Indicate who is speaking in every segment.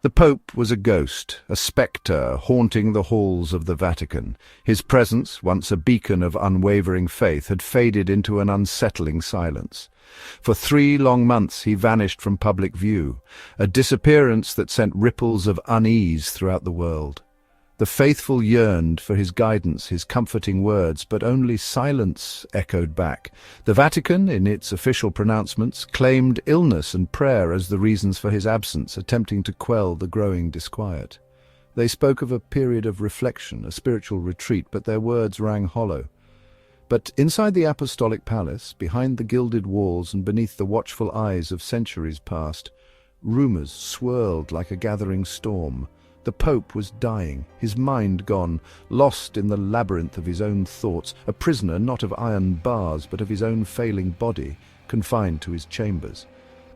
Speaker 1: The Pope was a ghost, a spectre haunting the halls of the Vatican. His presence, once a beacon of unwavering faith, had faded into an unsettling silence. For 3 long months he vanished from public view, a disappearance that sent ripples of unease throughout the world. The faithful yearned for his guidance, his comforting words, but only silence echoed back. The Vatican, in its official pronouncements, claimed illness and prayer as the reasons for his absence, attempting to quell the growing disquiet. They spoke of a period of reflection, a spiritual retreat, but their words rang hollow. But inside the apostolic palace, behind the gilded walls and beneath the watchful eyes of centuries past, rumors swirled like a gathering storm. The Pope was dying, his mind gone, lost in the labyrinth of his own thoughts, a prisoner not of iron bars but of his own failing body, confined to his chambers.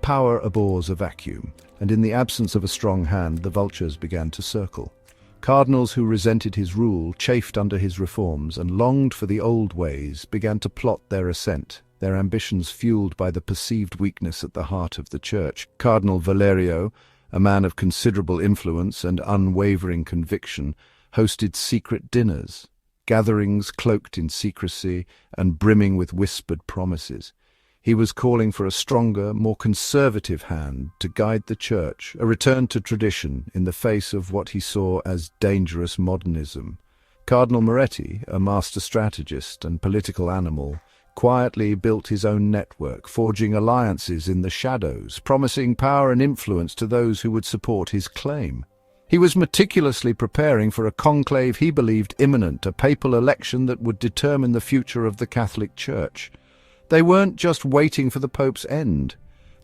Speaker 1: Power abhors a vacuum, and in the absence of a strong hand the vultures began to circle. Cardinals who resented his rule, chafed under his reforms, and longed for the old ways, began to plot their ascent, their ambitions fueled by the perceived weakness at the heart of the Church. Cardinal Valerio, a man of considerable influence and unwavering conviction, hosted secret dinners, gatherings cloaked in secrecy and brimming with whispered promises. He was calling for a stronger, more conservative hand to guide the Church, a return to tradition in the face of what he saw as dangerous modernism. Cardinal Moretti, a master strategist and political animal, quietly built his own network, forging alliances in the shadows, promising power and influence to those who would support his claim. He was meticulously preparing for a conclave he believed imminent, a papal election that would determine the future of the Catholic Church. They weren't just waiting for the Pope's end.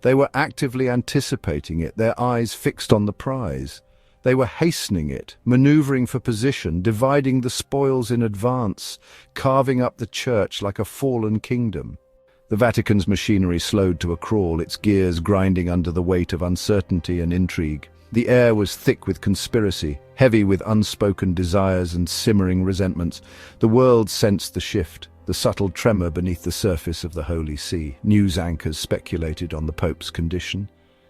Speaker 1: They were actively anticipating it, their eyes fixed on the prize. They were hastening it, maneuvering for position, dividing the spoils in advance, carving up the Church like a fallen kingdom. The Vatican's machinery slowed to a crawl, its gears grinding under the weight of uncertainty and intrigue. The air was thick with conspiracy, heavy with unspoken desires and simmering resentments. The world sensed the shift, the subtle tremor beneath the surface of the Holy See. News anchors speculated on the Pope's condition.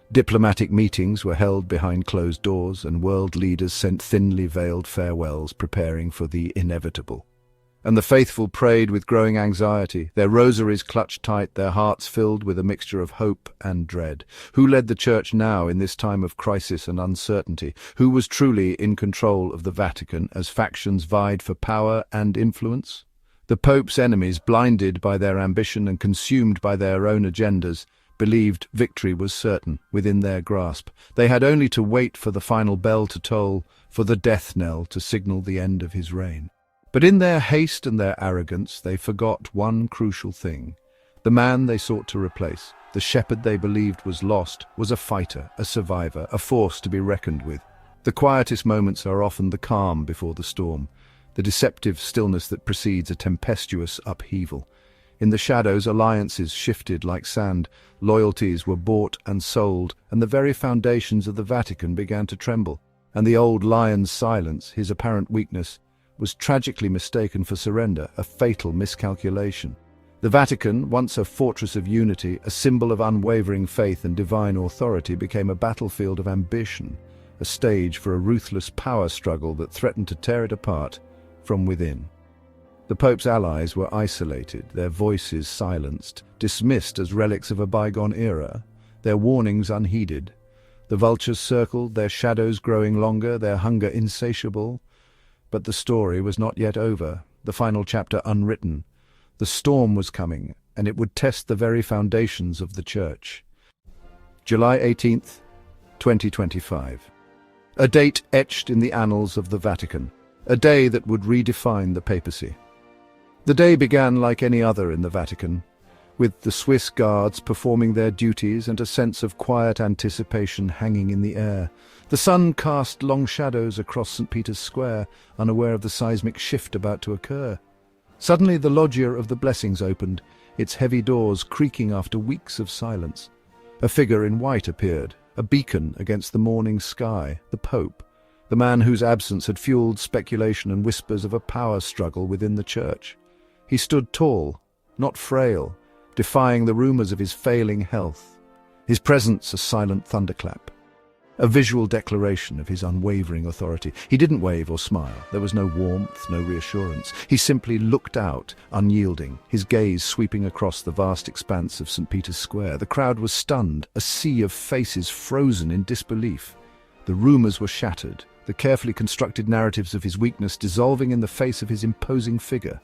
Speaker 1: Diplomatic meetings were held behind closed doors, and world leaders sent thinly veiled farewells, preparing for the inevitable. And the faithful prayed with growing anxiety, their rosaries clutched tight, their hearts filled with a mixture of hope and dread. Who led the Church now in this time of crisis and uncertainty? Who was truly in control of the Vatican as factions vied for power and influence? The Pope's enemies, blinded by their ambition and consumed by their own agendas, believed victory was certain, within their grasp. They had only to wait for the final bell to toll, for the death knell to signal the end of his reign. But in their haste and their arrogance, they forgot one crucial thing. The man they sought to replace, the shepherd they believed was lost, was a fighter, a survivor, a force to be reckoned with. The quietest moments are often the calm before the storm, the deceptive stillness that precedes a tempestuous upheaval. In the shadows, alliances shifted like sand, loyalties were bought and sold, and the very foundations of the Vatican began to tremble. And the old lion's silence, his apparent weakness, was tragically mistaken for surrender, a fatal miscalculation. The Vatican, once a fortress of unity, a symbol of unwavering faith and divine authority, became a battlefield of ambition, a stage for a ruthless power struggle that threatened to tear it apart from within. The Pope's allies were isolated, their voices silenced, dismissed as relics of a bygone era, their warnings unheeded. The vultures circled, their shadows growing longer, their hunger insatiable. But the story was not yet over, the final chapter unwritten. The storm was coming, and it would test the very foundations of the Church. July 18th, 2025. A date etched in the annals of the Vatican, a day that would redefine the papacy. The day began like any other in the Vatican, with the Swiss guards performing their duties and a sense of quiet anticipation hanging in the air. The sun cast long shadows across St. Peter's Square, unaware of the seismic shift about to occur. Suddenly the loggia of the Blessings opened, its heavy doors creaking after weeks of silence. A figure in white appeared, a beacon against the morning sky, the Pope, the man whose absence had fueled speculation and whispers of a power struggle within the Church. He stood tall, not frail, defying the rumors of his failing health, his presence a silent thunderclap. a visual declaration of his unwavering authority. He didn't wave or smile. There was no warmth, no reassurance. He simply looked out, unyielding, his gaze sweeping across the vast expanse of St. Peter's Square. The crowd was stunned, a sea of faces frozen in disbelief. The rumors were shattered, the carefully constructed narratives of his weakness dissolving in the face of his imposing figure.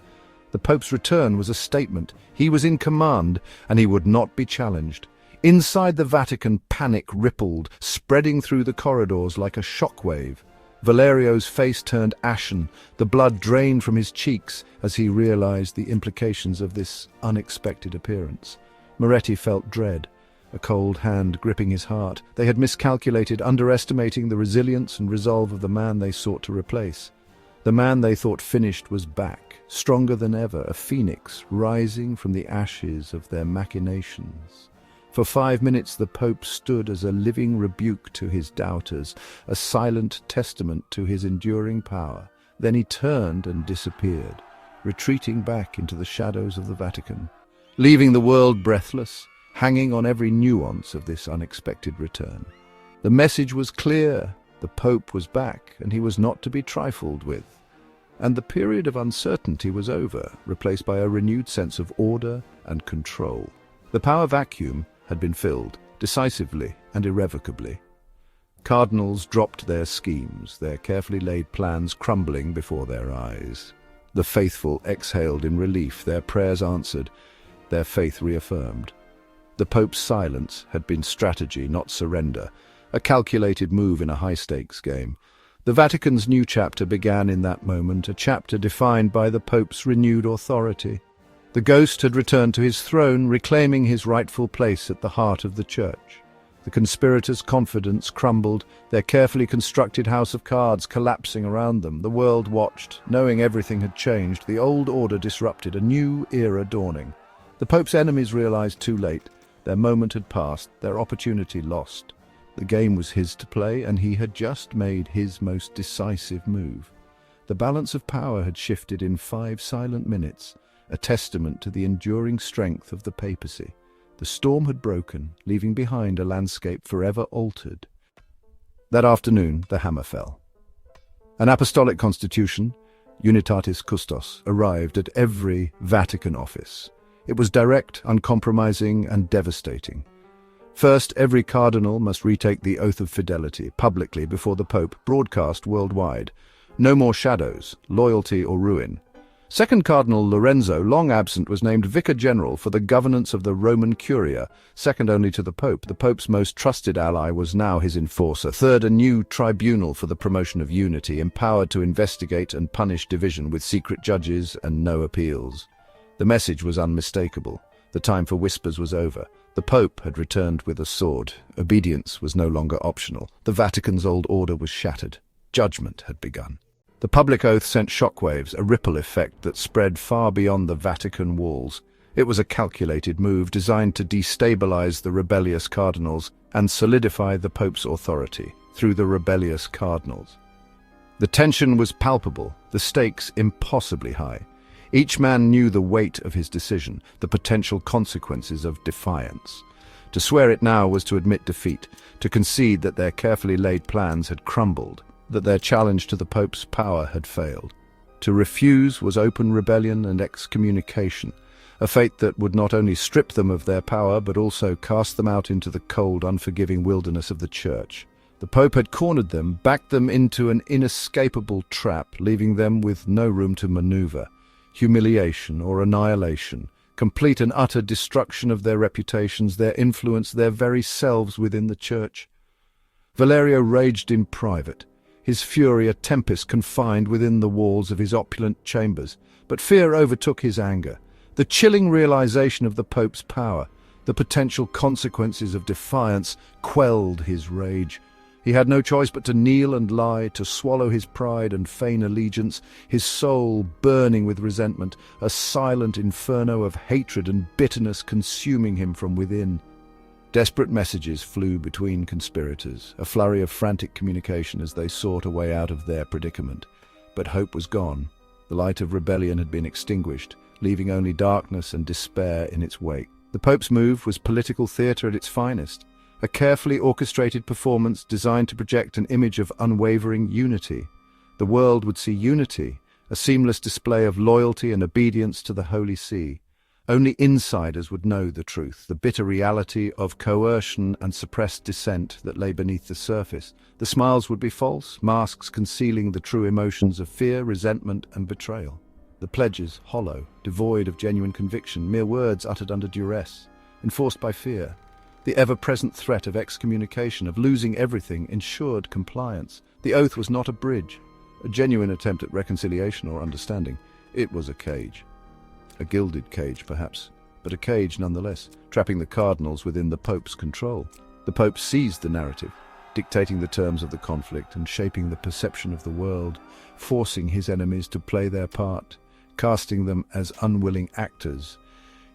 Speaker 1: The Pope's return was a statement. He was in command, and he would not be challenged. Inside the Vatican, panic rippled, spreading through the corridors like a shockwave. Valerio's face turned ashen, the blood drained from his cheeks as he realized the implications of this unexpected appearance. Moretti felt dread, a cold hand gripping his heart. They had miscalculated, underestimating the resilience and resolve of the man they sought to replace. The man they thought finished was back, stronger than ever, a phoenix rising from the ashes of their machinations. For 5 minutes the Pope stood as a living rebuke to his doubters, a silent testament to his enduring power. Then he turned and disappeared, retreating back into the shadows of the Vatican, leaving the world breathless, hanging on every nuance of this unexpected return. The message was clear. The Pope was back, and he was not to be trifled with. And the period of uncertainty was over, replaced by a renewed sense of order and control. The power vacuum had been filled, decisively and irrevocably. Cardinals dropped their schemes, their carefully laid plans crumbling before their eyes. The faithful exhaled in relief, their prayers answered, their faith reaffirmed. The Pope's silence had been strategy, not surrender, a calculated move in a high-stakes game. The Vatican's new chapter began in that moment, a chapter defined by the Pope's renewed authority. The ghost had returned to his throne, reclaiming his rightful place at the heart of the Church. The conspirators' confidence crumbled, their carefully constructed house of cards collapsing around them. The world watched, knowing everything had changed, the old order disrupted, a new era dawning. The Pope's enemies realized too late. Their moment had passed, their opportunity lost. The game was his to play, and he had just made his most decisive move. The balance of power had shifted in 5 silent minutes, a testament to the enduring strength of the papacy. The storm had broken, leaving behind a landscape forever altered. That afternoon, the hammer fell. An apostolic constitution, Unitatis Custos, arrived at every Vatican office. It was direct, uncompromising, and devastating. First, every cardinal must retake the oath of fidelity, publicly before the Pope, broadcast worldwide. No more shadows, loyalty or ruin. Second, Cardinal Lorenzo, long absent, was named Vicar General for the governance of the Roman Curia, second only to the Pope. The Pope's most trusted ally was now his enforcer. Third, a new tribunal for the promotion of unity, empowered to investigate and punish division with secret judges and no appeals. The message was unmistakable. The time for whispers was over. The Pope had returned with a sword. Obedience was no longer optional. The Vatican's old order was shattered. Judgment had begun. The public oath sent shockwaves, a ripple effect that spread far beyond the Vatican walls. It was a calculated move designed to destabilize the rebellious cardinals and solidify the Pope's authority through the rebellious cardinals. The tension was palpable, the stakes impossibly high. Each man knew the weight of his decision, the potential consequences of defiance. To swear it now was to admit defeat, to concede that their carefully laid plans had crumbled, that their challenge to the Pope's power had failed. To refuse was open rebellion and excommunication, a fate that would not only strip them of their power but also cast them out into the cold, unforgiving wilderness of the Church. The Pope had cornered them, backed them into an inescapable trap, leaving them with no room to maneuver. Humiliation or annihilation, complete and utter destruction of their reputations, their influence, their very selves within the Church. Valerio raged in private, his fury a tempest confined within the walls of his opulent chambers. But fear overtook his anger. The chilling realization of the Pope's power, the potential consequences of defiance, quelled his rage. He had no choice but to kneel and lie, to swallow his pride and feign allegiance, his soul burning with resentment, a silent inferno of hatred and bitterness consuming him from within. Desperate messages flew between conspirators, a flurry of frantic communication as they sought a way out of their predicament. But hope was gone. The light of rebellion had been extinguished, leaving only darkness and despair in its wake. The Pope's move was political theatre at its finest, a carefully orchestrated performance designed to project an image of unwavering unity. The world would see unity, a seamless display of loyalty and obedience to the Holy See. Only insiders would know the truth, the bitter reality of coercion and suppressed dissent that lay beneath the surface. The smiles would be false, masks concealing the true emotions of fear, resentment, and betrayal. The pledges hollow, devoid of genuine conviction, mere words uttered under duress, enforced by fear. The ever-present threat of excommunication, of losing everything, ensured compliance. The oath was not a bridge, a genuine attempt at reconciliation or understanding. It was a cage. A gilded cage, perhaps, but a cage nonetheless, trapping the Cardinals within the Pope's control. The Pope seized the narrative, dictating the terms of the conflict and shaping the perception of the world, forcing his enemies to play their part, casting them as unwilling actors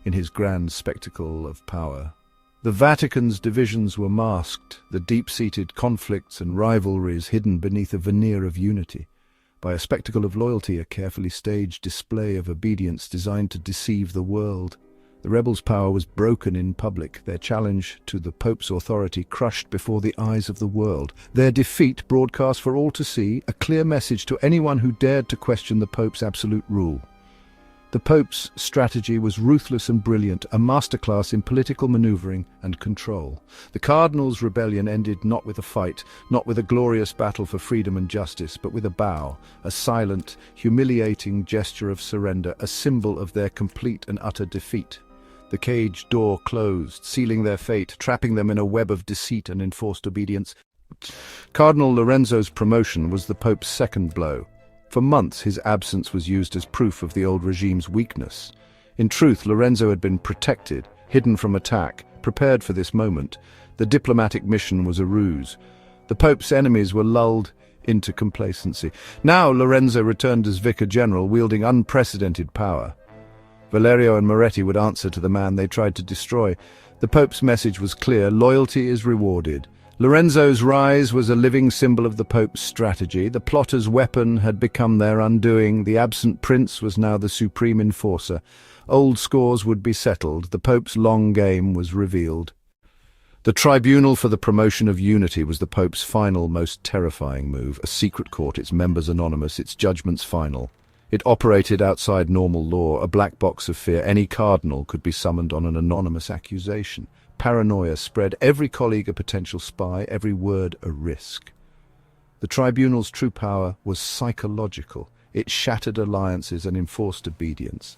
Speaker 1: in his grand spectacle of power. The Vatican's divisions were masked, the deep-seated conflicts and rivalries hidden beneath a veneer of unity. By a spectacle of loyalty, a carefully staged display of obedience designed to deceive the world. The rebels' power was broken in public, their challenge to the Pope's authority crushed before the eyes of the world. Their defeat broadcast for all to see, a clear message to anyone who dared to question the Pope's absolute rule. The Pope's strategy was ruthless and brilliant, a masterclass in political maneuvering and control. The Cardinals' rebellion ended not with a fight, not with a glorious battle for freedom and justice, but with a bow, a silent, humiliating gesture of surrender, a symbol of their complete and utter defeat. The cage door closed, sealing their fate, trapping them in a web of deceit and enforced obedience. Cardinal Lorenzo's promotion was the Pope's second blow. For months, his absence was used as proof of the old regime's weakness. In truth, Lorenzo had been protected, hidden from attack, prepared for this moment. The diplomatic mission was a ruse. The Pope's enemies were lulled into complacency. Now Lorenzo returned as Vicar General, wielding unprecedented power. Valerio and Moretti would answer to the man they tried to destroy. The Pope's message was clear: loyalty is rewarded. Lorenzo's rise was a living symbol of the Pope's strategy. The plotter's weapon had become their undoing. The absent prince was now the supreme enforcer. Old scores would be settled. The Pope's long game was revealed. The tribunal for the promotion of unity was the Pope's final, most terrifying move. A secret court, its members anonymous, its judgments final. It operated outside normal law, a black box of fear. Any cardinal could be summoned on an anonymous accusation. Paranoia spread, every colleague a potential spy, every word a risk. The tribunal's true power was psychological. It shattered alliances and enforced obedience.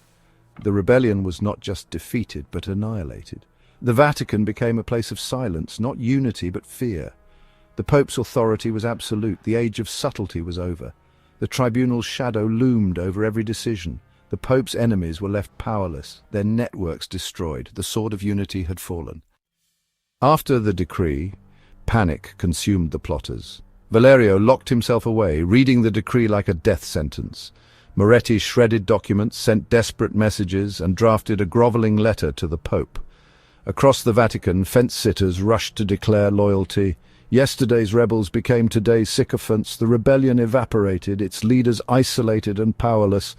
Speaker 1: The rebellion was not just defeated, but annihilated. The Vatican became a place of silence, not unity, but fear. The Pope's authority was absolute. The age of subtlety was over. The tribunal's shadow loomed over every decision. The Pope's enemies were left powerless, their networks destroyed. The sword of unity had fallen. After the decree, panic consumed the plotters. Valerio locked himself away, reading the decree like a death sentence. Moretti shredded documents, sent desperate messages, and drafted a groveling letter to the Pope. Across the Vatican, fence-sitters rushed to declare loyalty. Yesterday's rebels became today's sycophants. The rebellion evaporated, its leaders isolated and powerless.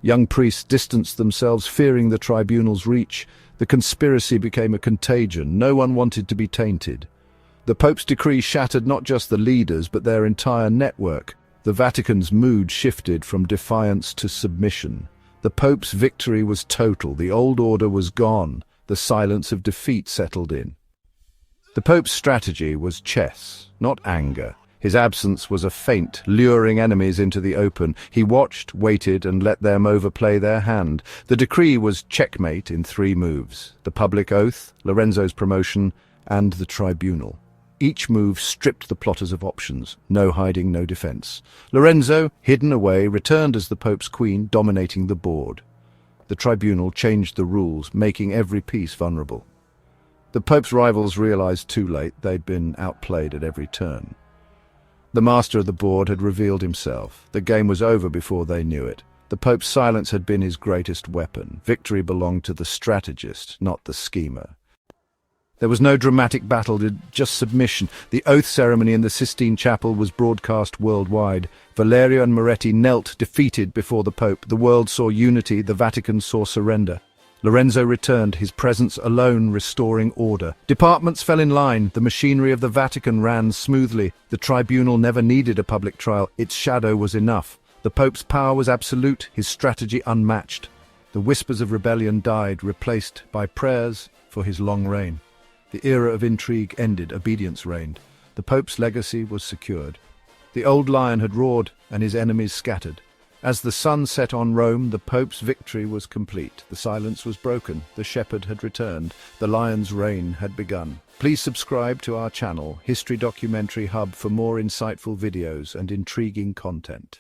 Speaker 1: Young priests distanced themselves, fearing the tribunal's reach. The conspiracy became a contagion. No one wanted to be tainted. The Pope's decree shattered not just the leaders, but their entire network. The Vatican's mood shifted from defiance to submission. The Pope's victory was total. The old order was gone. The silence of defeat settled in. The Pope's strategy was chess, not anger. His absence was a feint, luring enemies into the open. He watched, waited, and let them overplay their hand. The decree was checkmate in 3 moves: the public oath, Lorenzo's promotion, and the tribunal. Each move stripped the plotters of options. No hiding, no defense. Lorenzo, hidden away, returned as the Pope's queen, dominating the board. The tribunal changed the rules, making every piece vulnerable. The Pope's rivals realized too late they'd been outplayed at every turn. The master of the board had revealed himself. The game was over before they knew it. The Pope's silence had been his greatest weapon. Victory belonged to the strategist, not the schemer. There was no dramatic battle, just submission. The oath ceremony in the Sistine Chapel was broadcast worldwide. Valerio and Moretti knelt, defeated, before the Pope. The world saw unity, the Vatican saw surrender. Lorenzo returned, his presence alone restoring order. Departments fell in line, the machinery of the Vatican ran smoothly. The tribunal never needed a public trial, its shadow was enough. The Pope's power was absolute, his strategy unmatched. The whispers of rebellion died, replaced by prayers for his long reign. The era of intrigue ended, obedience reigned. The Pope's legacy was secured. The old lion had roared, and his enemies scattered. As the sun set on Rome, the Pope's victory was complete. The silence was broken, the shepherd had returned, the lion's reign had begun. Please subscribe to our channel, History Documentary Hub, for more insightful videos and intriguing content.